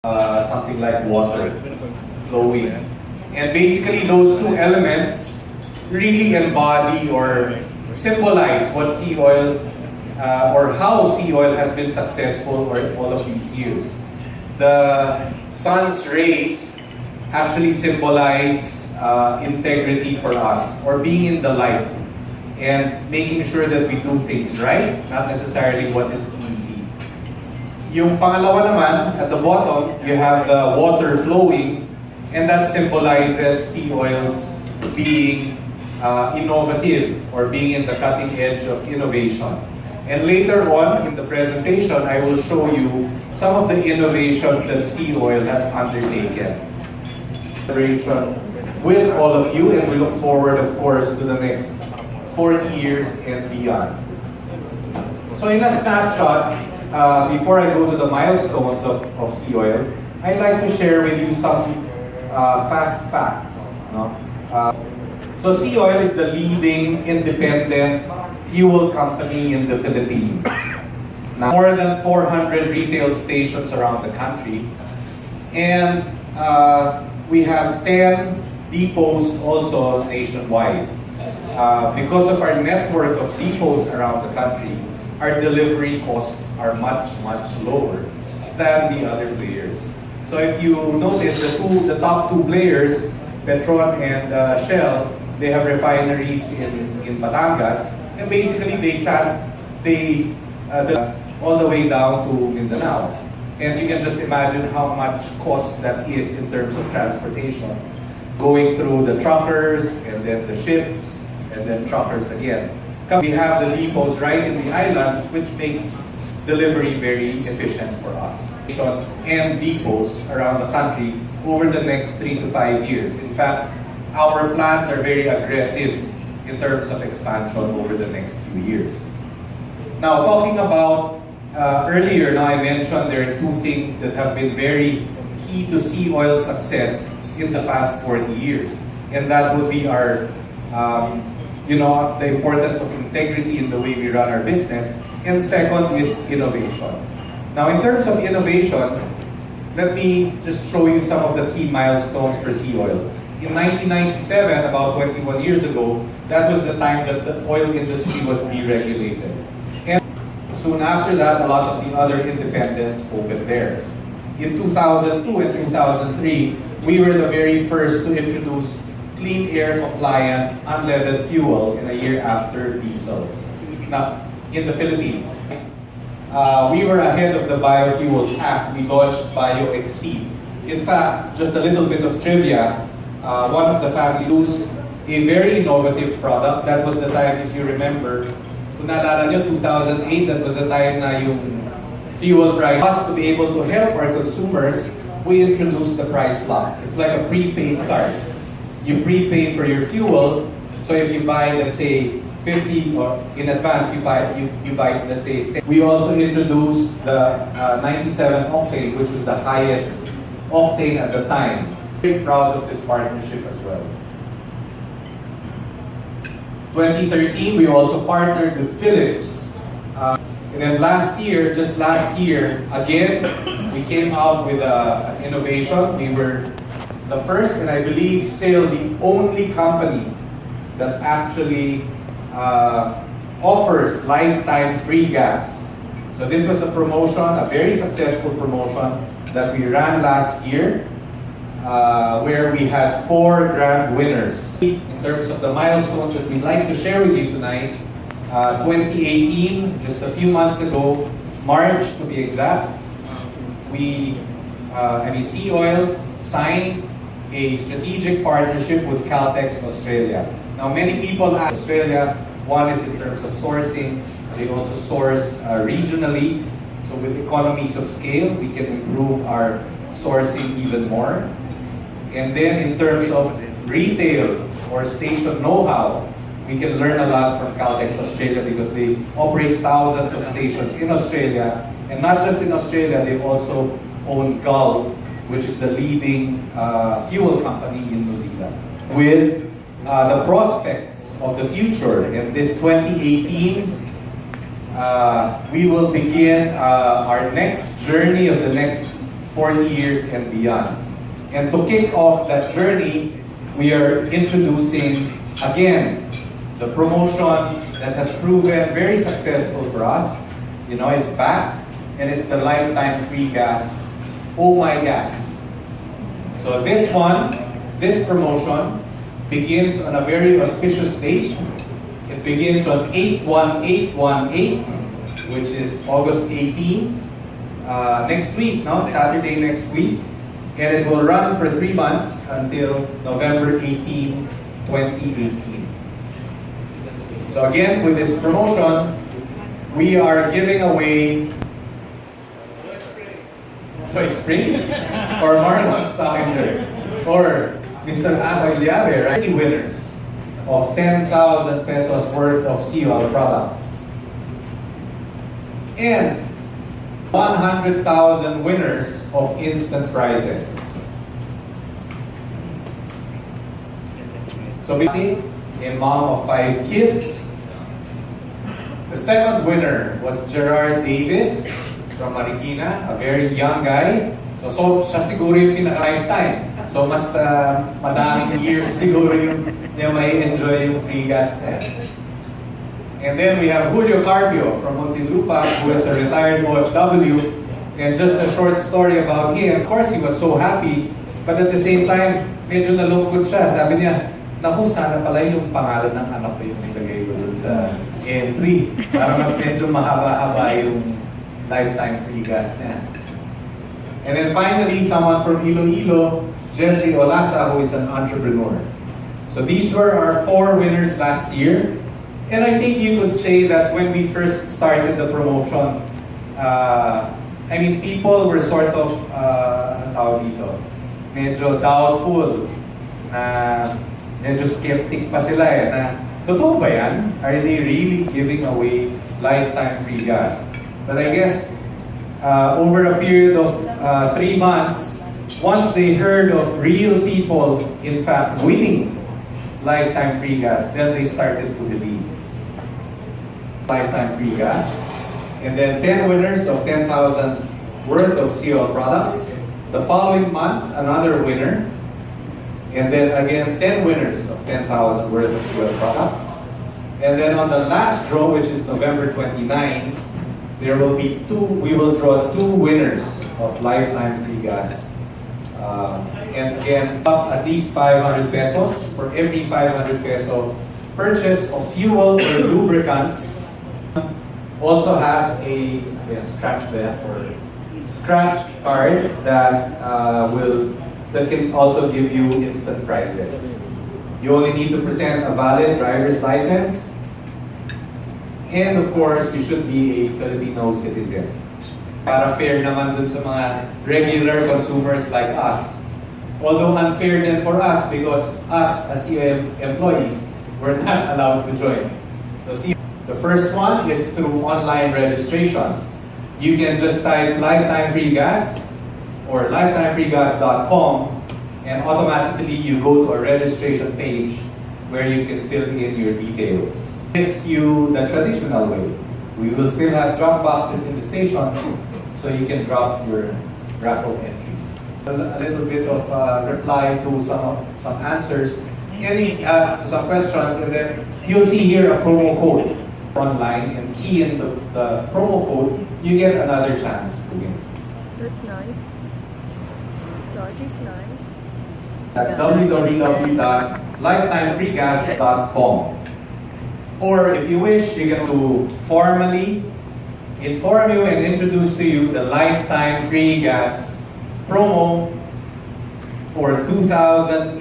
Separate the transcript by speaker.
Speaker 1: something like water flowing. And basically those two elements really embody or symbolize what SEAOIL or how SEAOIL has been successful over all of these years. The sun's rays actually symbolize integrity for us, or being in the light and making sure that we do things right, not necessarily what is easy. Yung pangalawa naman, at the bottom, you have the water flowing, and that symbolizes SEAOIL's being innovative or being in the cutting edge of innovation. And later on in the presentation, I will show you some of the innovations that SEAOIL has undertaken. With all of you, and we look forward, of course, to the next 40 years and beyond. So in a snapshot, before I go to the milestones of SEAOIL, I'd like to share with you some fast facts. No? So SEAOIL is the leading independent fuel company in the Philippines. Now, more than 400 retail stations around the country. And we have 10 depots also nationwide. Because of our network of depots around the country, our delivery costs are much, much lower than the other players. So if you notice, the top two players, Petron and Shell, they have refineries in Batangas, and basically they all the way down to Mindanao. And you can just imagine how much cost that is in terms of transportation, going through the truckers, and then the ships, and then truckers again. We have the depots right in the islands, which make delivery very efficient for us. And depots around the country over the next 3 to 5 years. In fact, our plans are very aggressive in terms of expansion over the next few years. Now, talking about earlier, now I mentioned there are two things that have been very key to SEAOIL's success in the past 40 years. And that would be our, the importance of integrity in the way we run our business. And second is innovation. Now, in terms of innovation, let me just show you some of the key milestones for SEAOIL. In 1997, about 21 years ago, that was the time that the oil industry was deregulated. And soon after that, a lot of the other independents opened theirs. In 2002 and 2003, we were the very first to introduce clean air compliant unleaded fuel in a year after diesel. Now, in the Philippines, we were ahead of the Biofuels Act. We launched BioExceed. In fact, just a little bit of trivia, one of the families used a very innovative product. That was the time, if you remember, kung naalala nyo, 2008, that was the time na yung fuel price. For us to be able to help our consumers, we introduced the price lock. It's like a prepaid card. You prepay for your fuel, so if you buy, let's say, 50 or in advance, you buy, let's say, 10. We also introduced the 97 octane, which was the highest octane at the time. Very proud of this partnership as well. 2013, we also partnered with Philips. And then just last year, again, we came out with an innovation. We were the first, and I believe still the only company that actually offers lifetime free gas. So this was a promotion, a very successful promotion that we ran last year, where we had 4 grand winners. In terms of the milestones that we'd like to share with you tonight, 2018, just a few months ago, March to be exact, SEAOIL signed a strategic partnership with Caltex Australia. Now, many people ask Australia. One is in terms of sourcing. They also source regionally. So with economies of scale, we can improve our sourcing even more. And then in terms of retail or station know-how, we can learn a lot from Caltex Australia because they operate thousands of stations in Australia. And not just in Australia, they also own Gull, which is the leading fuel company in New Zealand. With the prospects of the future, in this 2018, we will begin our next journey of the next 40 years and beyond. And to kick off that journey, we are introducing again the promotion that has proven very successful for us. You know, it's back, and it's the lifetime free gas, Oh My Gas. So this promotion begins on a very auspicious date. It begins on 8/1/8/18, which is August 18, next week, no? Saturday next week. And it will run for 3 months until November 18, 2018. So again, with this promotion, we are giving away Toy Spring or Marlon Stockinger or Mr. Ahoy Llave, right? Winners of 10,000 pesos worth of SEAOIL products. And 100,000 winners of instant prizes. So basically, a mom of 5 kids. The second winner was Gerard Davis from Marikina, a very young guy. So siya siguro yung pinaka-lifetime. So mas madaming years siguro yung niya may enjoy yung free gas na. And then we have Julio Carpio from Muntinlupa, who is a retired OFW. And just a short story about him. Of course, he was so happy, but at the same time, medyo nalungkot siya. Sabi niya, naku, sana pala yung pangalan ng anak ko yung nilagay ko dun sa entry. Para mas medyo mahaba-haba yung lifetime free gas na. And then finally, someone from Iloilo, Jeffrey Olasa, who is an entrepreneur. So these were our 4 winners last year. And I think you could say that when we first started the promotion, I mean, people were sort of, anong tawag dito? Medyo doubtful, na medyo skeptic pa sila na, totoo ba yan? Are they really giving away lifetime free gas? But I guess, over a period of 3 months, once they heard of real people, in fact, winning lifetime free gas, then they started to believe. Lifetime free gas. And then 10 winners of 10,000 worth of SEAOIL products. The following month, another winner. And then again, 10 winners of 10,000 worth of SEAOIL products. And then on the last draw, which is November 29, there will be we will draw 2 winners of lifetime free gas. And again, up at least 500 pesos for every 500 peso purchase of fuel or lubricants. Also has a scratch card that can also give you instant prizes. You only need to present a valid driver's license, and of course, you should be a Filipino citizen. Para fair naman dun sa mga regular consumers like us. Although unfair din for us because us as SEAOIL employees were not allowed to join. So the first one is through online registration. You can just type lifetime free gas or lifetimefreegas.com and automatically you go to a registration page where you can fill in your details. This you the traditional way. We will still have drop boxes in the station so you can drop your raffle entries. A little bit of reply to some answers, to some questions, and then you'll see here a promo code online and key in the promo code, you get another chance to win.
Speaker 2: That's nice. That is nice.
Speaker 1: At www.lifetimefreegas.com. Or if you wish, you can to formally inform you and introduce to you the lifetime free gas promo for 2018.